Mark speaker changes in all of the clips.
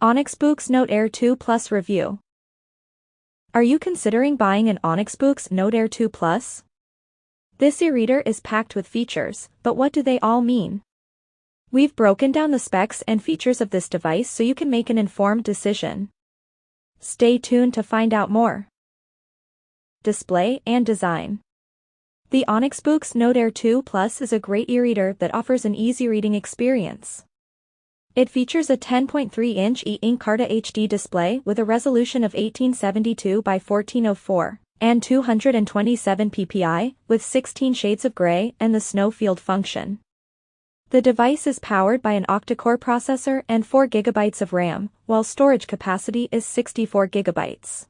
Speaker 1: Onyx Boox Note Air 2 Plus Review. Are you considering buying an Onyx Boox Note Air 2 Plus? This e-reader is packed with features, but what do they all mean? We've broken down the specs and features of this device so you can make an informed decision. Stay tuned to find out more. Display and design. The Onyx Boox Note Air 2 Plus is a great e-reader that offers an easy reading experience. It features a 10.3-inch E Ink Carta HD display with a resolution of 1872 by 1404 and 227 ppi, with 16 shades of gray and the snow field function. The device is powered by an octa-core processor and 4 GB of RAM, while storage capacity is 64 GB.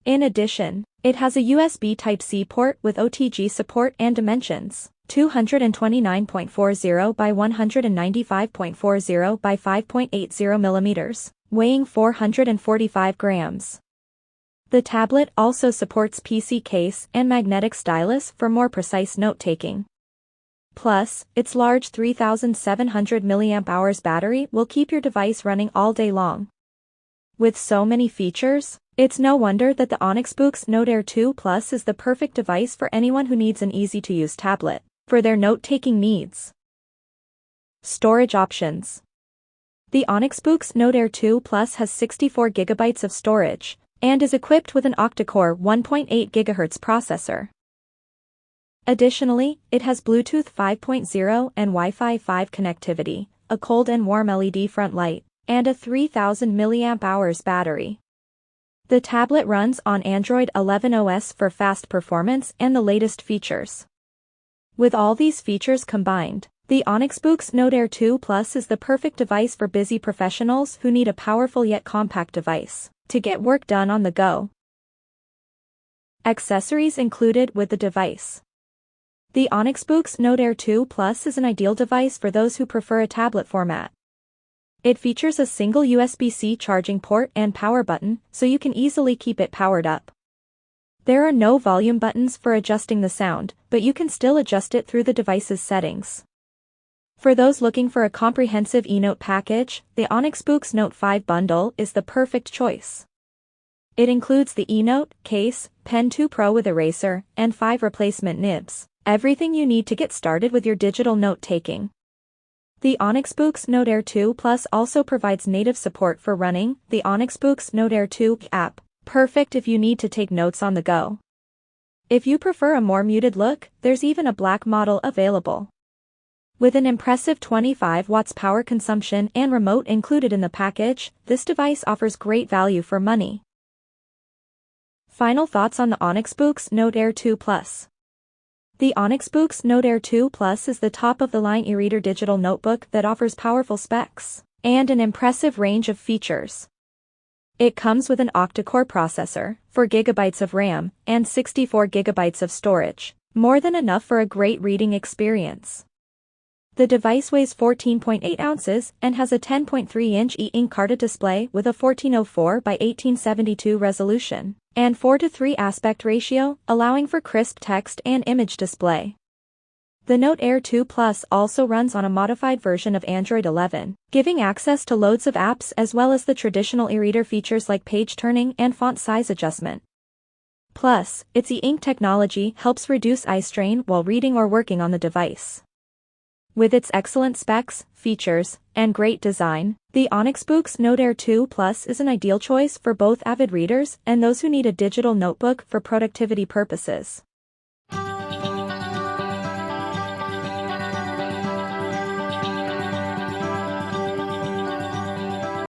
Speaker 1: In addition, it has a USB Type-C port with OTG support and dimensions: 229.40 by 195.40 by 5.80 mm, weighing 445 grams. The tablet also supports PC case and magnetic stylus for more precise note-taking. Plus, its large 3700 mAh battery will keep your device running all day long. With so many features, it's no wonder that the Onyx Boox Note Air 2 Plus is the perfect device for anyone who needs an easy-to-use tablet for their note-taking needs. Storage options. The Onyx Boox Note Air 2 Plus has 64 GB of storage and is equipped with an octa-core 1.8 GHz processor. Additionally, it has Bluetooth 5.0 and Wi-Fi 5 connectivity, a cold and warm LED front light, and a 3000 mAh battery. The tablet runs on Android 11 OS for fast performance and the latest features. With all these features combined, the Onyx Boox Note Air 2 Plus is the perfect device for busy professionals who need a powerful yet compact device to get work done on the go. Accessories included with the device. The Onyx Boox Note Air 2 Plus is an ideal device for those who prefer a tablet format. It features a single USB-C charging port and power button, so you can easily keep it powered up. There are no volume buttons for adjusting the sound, but you can still adjust it through the device's settings. For those looking for a comprehensive e-note package, the Onyx Boox Note 5 bundle is the perfect choice. It includes the e-note, case, Pen 2 Pro with eraser, and 5 replacement nibs, everything you need to get started with your digital note-taking. The Onyx Boox Note Air 2 Plus also provides native support for running the Onyx Boox Note Air 2 app, perfect if you need to take notes on the go. If you prefer a more muted look, there's even a black model available. With an impressive 25 watts power consumption and remote included in the package, this device offers great value for money. Final thoughts on the Onyx Boox Note Air 2 Plus. The Onyx Boox Note Air 2 Plus is the top-of-the-line e-reader digital notebook that offers powerful specs and an impressive range of features. It comes with an octa-core processor, 4 GB of RAM, and 64 GB of storage, more than enough for a great reading experience. The device weighs 14.8 ounces and has a 10.3-inch E Ink Carta display with a 1404 by 1872 resolution and 4:3 aspect ratio, allowing for crisp text and image display. The Note Air 2 Plus also runs on a modified version of Android 11, giving access to loads of apps as well as the traditional e-reader features like page turning and font size adjustment. Plus, its E Ink technology helps reduce eye strain while reading or working on the device. With its excellent specs, features, and great design, the Onyx Boox Note Air 2 Plus is an ideal choice for both avid readers and those who need a digital notebook for productivity purposes.